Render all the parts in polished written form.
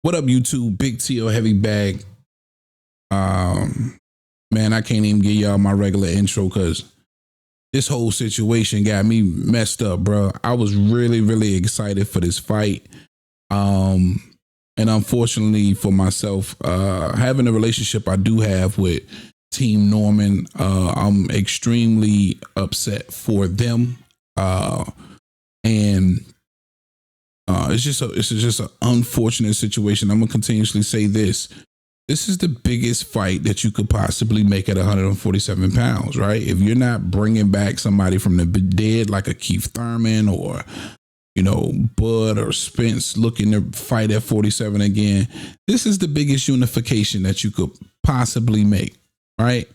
What up, YouTube? Big T.O. Heavy Bag. Man, I can't even give y'all my regular intro because this whole situation got me messed up, bro. I was really, really excited for this fight. And unfortunately for myself, having a relationship I do have with Team Norman, I'm extremely upset for them. And it's just an unfortunate situation. I'm gonna continuously say this. This is the biggest fight that you could possibly make at 147 pounds, right? If you're not bringing back somebody from the dead like a Keith Thurman or, Bud or Spence looking to fight at 47 again, this is the biggest unification that you could possibly make, right?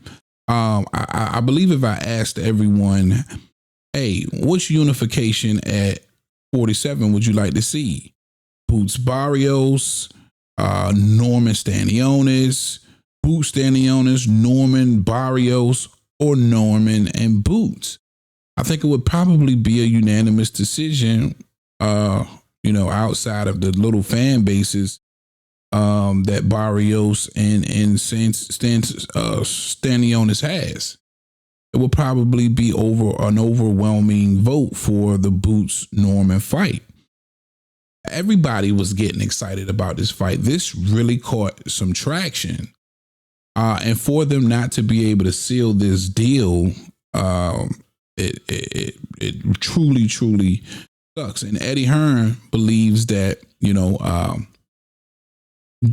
I believe if I asked everyone, hey, which unification at 47 would you like to see? Boots Barrios, Norman Stanionis, Boots Stanionis, Norman Barrios, or Norman and Boots. I think it would probably be a unanimous decision, outside of the little fan bases that Barrios and Stanionis has. It would probably be an overwhelming vote for the Boots Norman fight. Everybody was getting excited about this fight. This really caught some traction. And for them not to be able to seal this deal, it truly, truly sucks. And Eddie Hearn believes that, the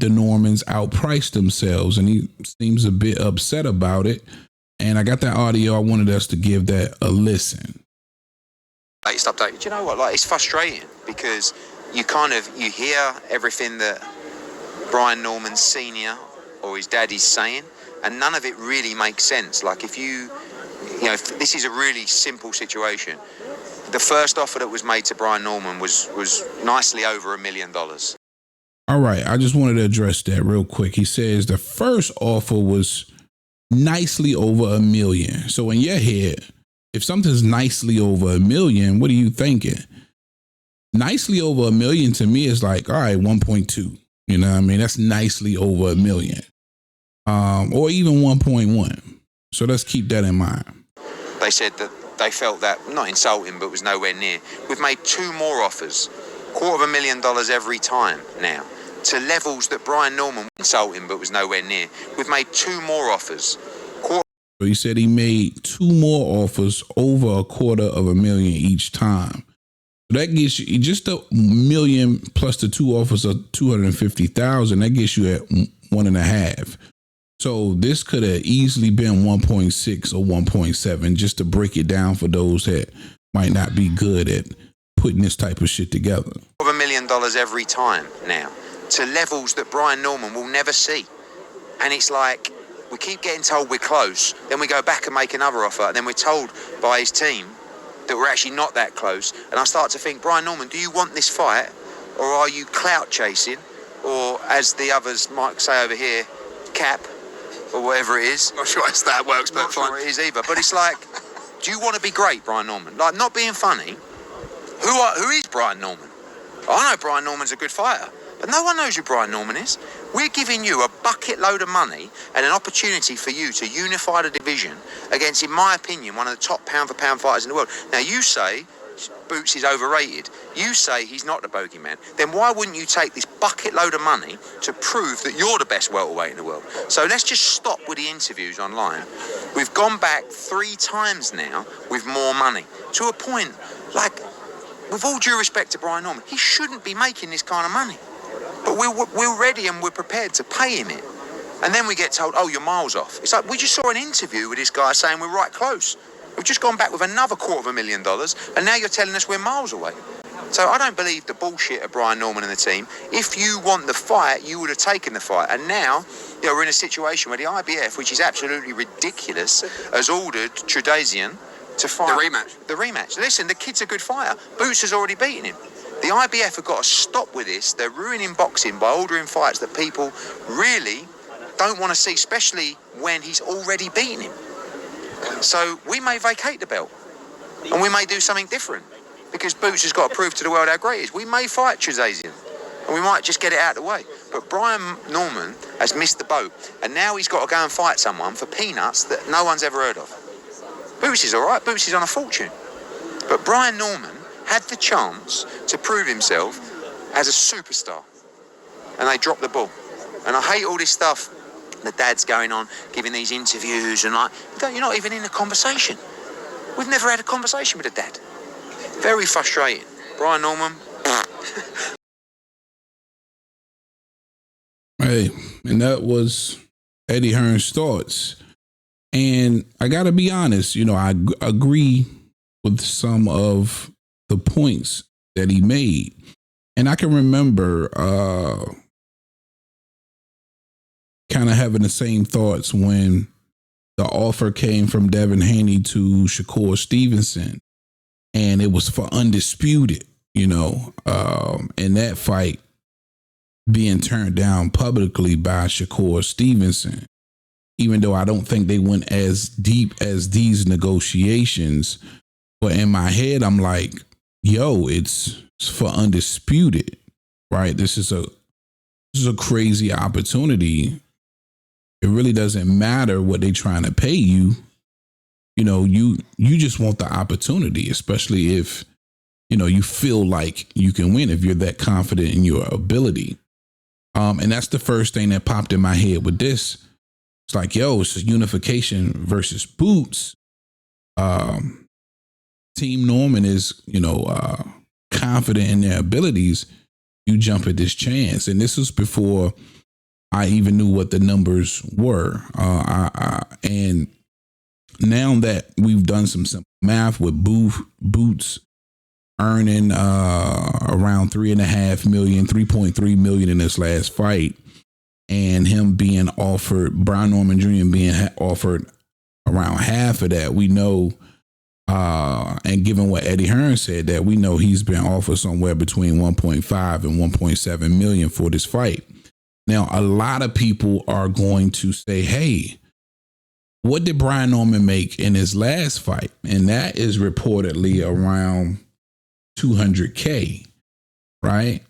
Normans outpriced themselves, and he seems a bit upset about it. And I got that audio. I wanted us to give that a listen. Latest update. Do you know what? It's frustrating because you hear everything that Brian Norman Sr. or his daddy's saying, and none of it really makes sense. Like if this is a really simple situation. The first offer that was made to Brian Norman was nicely over $1 million. All right, I just wanted to address that real quick. He says the first offer was nicely over $1 million. So in your head, if something's nicely over $1 million, what are you thinking? Nicely over $1 million to me is like, all right, 1.2. You know what I mean? That's nicely over $1 million. Or even 1.1. So let's keep that in mind. They said that they felt that, not insulting, but was nowhere near. We've made 2 more offers, $250,000 every time now, to levels that Brian Norman insulting, but was nowhere near. We've made 2 more offers. So he said he made 2 more offers over $250,000 each time. So that gets you just $1 million plus the 2 offers of $250,000. That gets you at 1.5. So this could have easily been 1.6 or 1.7, just to break it down for those that might not be good at putting this type of shit together. $1 million every time now, to levels that Brian Norman will never see. And it's like, we keep getting told we're close, then we go back and make another offer, and then we're told by his team that we're actually not that close. And I start to think, Brian Norman, do you want this fight, or are you clout chasing, or as the others might say over here, cap, or whatever it is? Not sure how that works, but not sure it is either. But it's like, do you want to be great, Brian Norman? Like, not being funny. Who is Brian Norman? I know Brian Norman's a good fighter, but no one knows who Brian Norman is. We're giving you a bucket load of money and an opportunity for you to unify the division against, in my opinion, one of the top pound-for-pound fighters in the world. Now, you say Boots is overrated. You say he's not the bogeyman. Then why wouldn't you take this bucket load of money to prove that you're the best welterweight in the world? So let's just stop with the interviews online. We've gone back 3 times now with more money, to a point, like, with all due respect to Brian Norman, he shouldn't be making this kind of money. But we're ready and we're prepared to pay him it. And then we get told, oh, you're miles off. It's like, we just saw an interview with this guy saying we're right close. We've just gone back with another $250,000, and now you're telling us we're miles away. So I don't believe the bullshit of Brian Norman and the team. If you want the fight, you would have taken the fight. And now, we're in a situation where the IBF, which is absolutely ridiculous, has ordered Trudezian to fight. The rematch. Listen, the kid's a good fighter. Boots has already beaten him. The IBF have got to stop with this. They're ruining boxing by ordering fights that people really don't want to see, especially when he's already beaten him. So we may vacate the belt, and we may do something different, because Boots has got to prove to the world how great he is. We may fight Trudezian. and we might just get it out of the way. But Brian Norman has missed the boat, and now he's got to go and fight someone for peanuts that no one's ever heard of. Bootsy's all right. Bootsy's on a fortune. But Brian Norman had the chance to prove himself as a superstar, and they dropped the ball. And I hate all this stuff. The dad's going on, giving these interviews, and like, you're not even in a conversation. We've never had a conversation with a dad. Very frustrating. Brian Norman. Hey, and that was Eddie Hearn's thoughts. And I got to be honest, I agree with some of the points that he made. And I can remember kind of having the same thoughts when the offer came from Devin Haney to Shakur Stevenson, and it was for undisputed, and that fight being turned down publicly by Shakur Stevenson, even though I don't think they went as deep as these negotiations. But in my head, I'm like, yo, it's for undisputed, right? This is a crazy opportunity. It really doesn't matter what they're trying to pay you. You just want the opportunity, especially if, you feel like you can win, if you're that confident in your ability. And that's the first thing that popped in my head with this. It's like, yo, it's a unification versus Boots. Team Norman is, confident in their abilities. You jump at this chance. And this was before I even knew what the numbers were. And now that we've done some simple math with Boots earning around $3.3 million in this last fight, and him being offered, Brian Norman Jr. being offered around half of that, we know, and given what Eddie Hearn said, that we know he's been offered somewhere between 1.5 and 1.7 million for this fight. Now, a lot of people are going to say, hey, what did Brian Norman make in his last fight? And that is reportedly around $200K, right?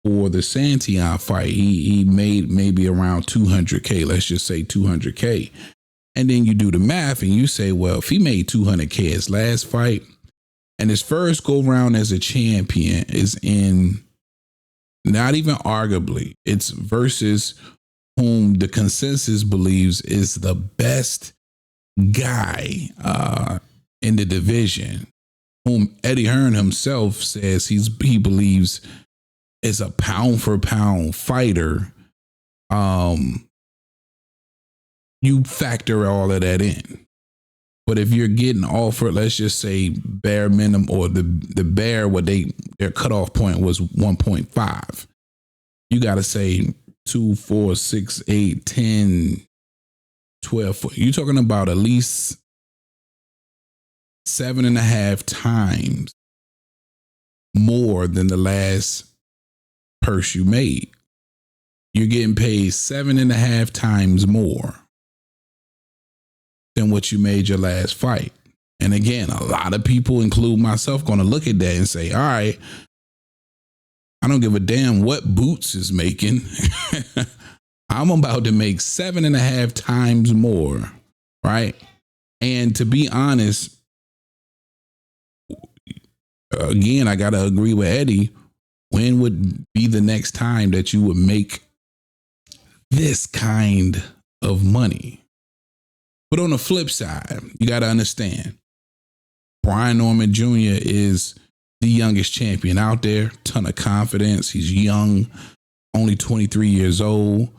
For the Santion fight, he made maybe around $200K. Let's just say $200K. And then you do the math and you say, well, if he made $200K his last fight, and his first go round as a champion is in, not even arguably, it's versus whom the consensus believes is the best guy in the division, whom Eddie Hearn himself says he believes is a pound for pound fighter. You factor all of that in. But if you're getting offered, let's just say bare minimum, or the bare, their cutoff point was 1.5. You got to say 2, 4, 6, 8, 10, 12. You're talking about at least 7.5 times more than the last purse you made. You're getting paid 7.5 times more than what you made your last fight. And again, a lot of people, include myself, going to look at that and say, all right, I don't give a damn what Boots is making. I'm about to make 7.5 times more, right? And to be honest, again, I got to agree with Eddie. When would be the next time that you would make this kind of money? But on the flip side, you got to understand, Brian Norman Jr. is the youngest champion out there. Ton of confidence. He's young, only 23 years old.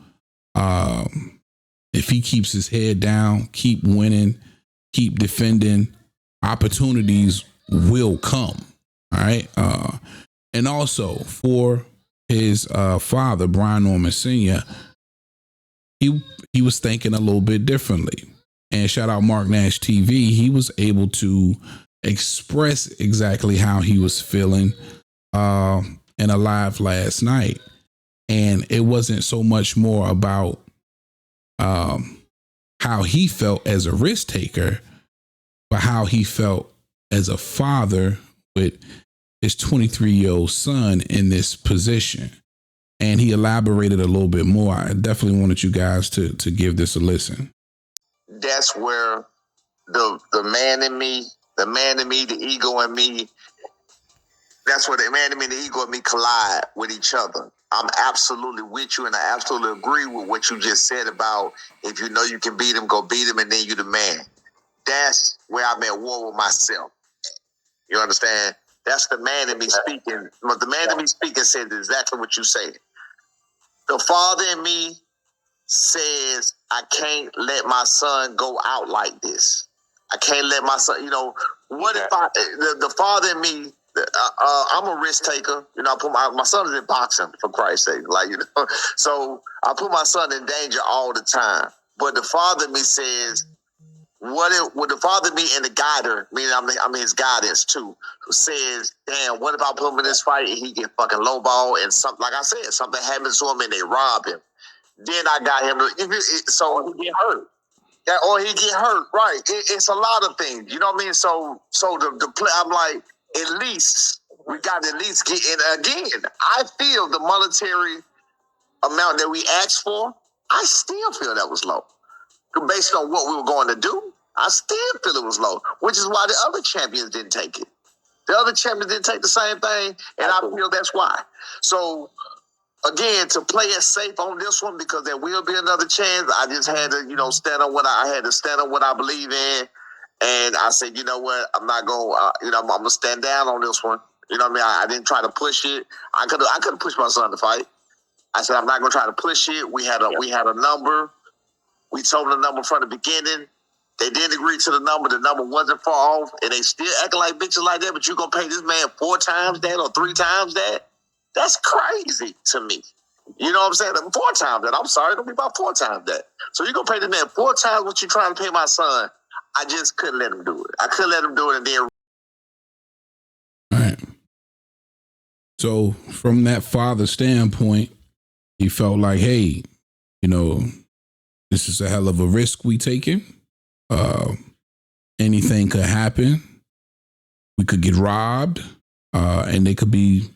If he keeps his head down, keep winning, keep defending, opportunities will come. All right. And also for his father, Brian Norman Sr., he was thinking a little bit differently. And shout out Mark Nash TV. He was able to express exactly how he was feeling in a live last night. And it wasn't so much more about how he felt as a risk taker, but how he felt as a father with his 23-year-old son in this position. and he elaborated a little bit more. I definitely wanted you guys to give this a listen. That's where the man in me, the ego in me, that's where the man in me and the ego in me collide with each other. I'm absolutely with you, and I absolutely agree with what you just said about if you know you can beat him, go beat him, and then you the man. That's where I'm at war with myself. You understand? That's the man in me speaking. But the man in me speaking said exactly what you said. The father in me says, I can't let my son go out like this. I can't let my son, what if the father in me, I'm a risk taker. I put my son is in boxing, for Christ's sake. So I put my son in danger all the time. But the father in me says, would the father be in the guider, meaning I'm his guidance too, who says, damn, what if I put him in this fight and he get fucking lowball and something, like I said, something happens to him and they rob him. Then I got him so he get hurt. Yeah, or he get hurt, right? It's a lot of things, you know what I mean? So the play, I'm like, at least we got to at least get in again. I feel the monetary amount that we asked for, I still feel that was low. Based on what we were going to do, I still feel it was low, which is why the other champions didn't take it. The other champions didn't take the same thing, and I feel that's why. So, again, to play it safe on this one, because there will be another chance, I just had to, stand on what I believe in, and I said, you know what, I'm not going, I'm going to stand down on this one. You know what I mean? I didn't try to push it. I could have pushed my son to fight. I said, I'm not going to try to push it. We had a number. We told them the number from the beginning. They didn't agree to the number. The number wasn't far off, and they still acting like bitches like that. But you gonna pay this man 4 times that or 3 times that? That's crazy to me. You know what I'm saying? 4 times that. I'm sorry, it'll be about 4 times that. So you gonna pay this man 4 times what you trying to pay my son? I just couldn't let him do it. I couldn't let him do it, and then. All right. So from that father standpoint, he felt like, hey, this is a hell of a risk we taking. Anything could happen. We could get robbed, and they could be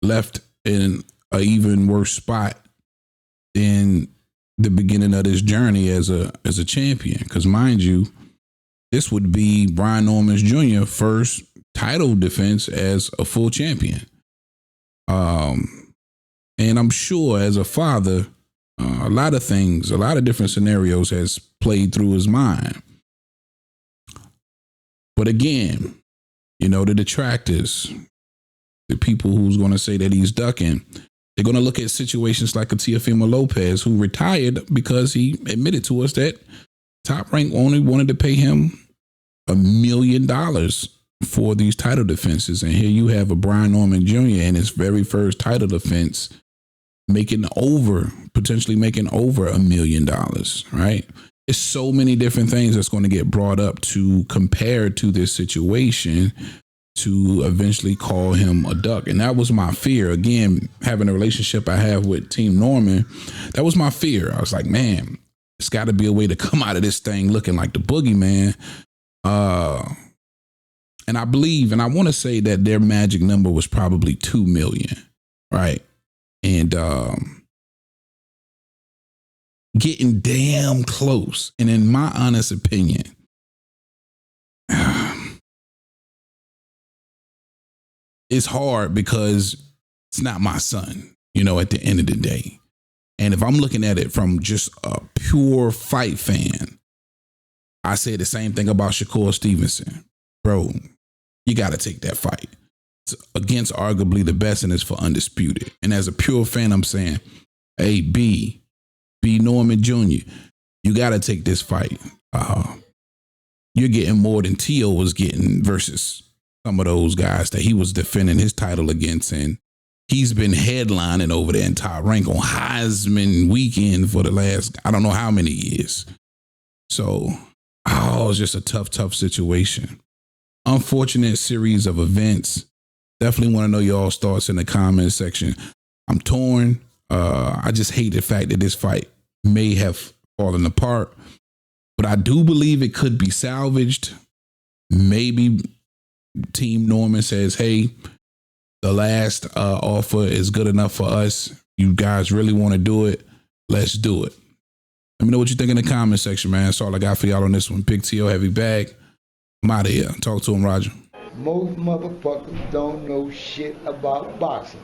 left in an even worse spot than the beginning of this journey as a champion. Because mind you, this would be Brian Norman Jr. first title defense as a full champion. And I'm sure as a father, a lot of things, a lot of different scenarios has played through his mind. But again, the detractors, the people who's going to say that he's ducking, they're going to look at situations like a Teofimo Lopez, who retired because he admitted to us that Top Rank only wanted to pay him $1 million for these title defenses. And here you have a Brian Norman Jr. in his very first title defense potentially making over $1 million, right? It's so many different things that's going to get brought up to compare to this situation to eventually call him a duck. And that was my fear. Again, having a relationship I have with Team Norman, that was my fear. I was like, man, it's got to be a way to come out of this thing looking like the boogeyman. And I believe, and I want to say that their magic number was probably 2 million, right? And getting damn close. And in my honest opinion, it's hard because it's not my son, at the end of the day. And if I'm looking at it from just a pure fight fan, I say the same thing about Shakur Stevenson. Bro, you got to take that fight. It's against arguably the best, and it's for undisputed. And as a pure fan, I'm saying, hey, B Norman Jr., you got to take this fight. You're getting more than T.O. was getting versus some of those guys that he was defending his title against. And he's been headlining over there in Top Rank on Heisman weekend for the last, I don't know how many years. So, it's just a tough situation. Unfortunate series of events. Definitely want to know y'all's thoughts in the comment section. I'm torn. I just hate the fact that this fight may have fallen apart, but I do believe it could be salvaged. Maybe Team Norman says, hey, the last offer is good enough for us. You guys really want to do it? Let's do it. Let me know what you think in the comment section, man. That's all I got for y'all on this one. Big T.O. Heavy Bag. I'm out of here. Talk to him, Roger. Most motherfuckers don't know shit about boxing.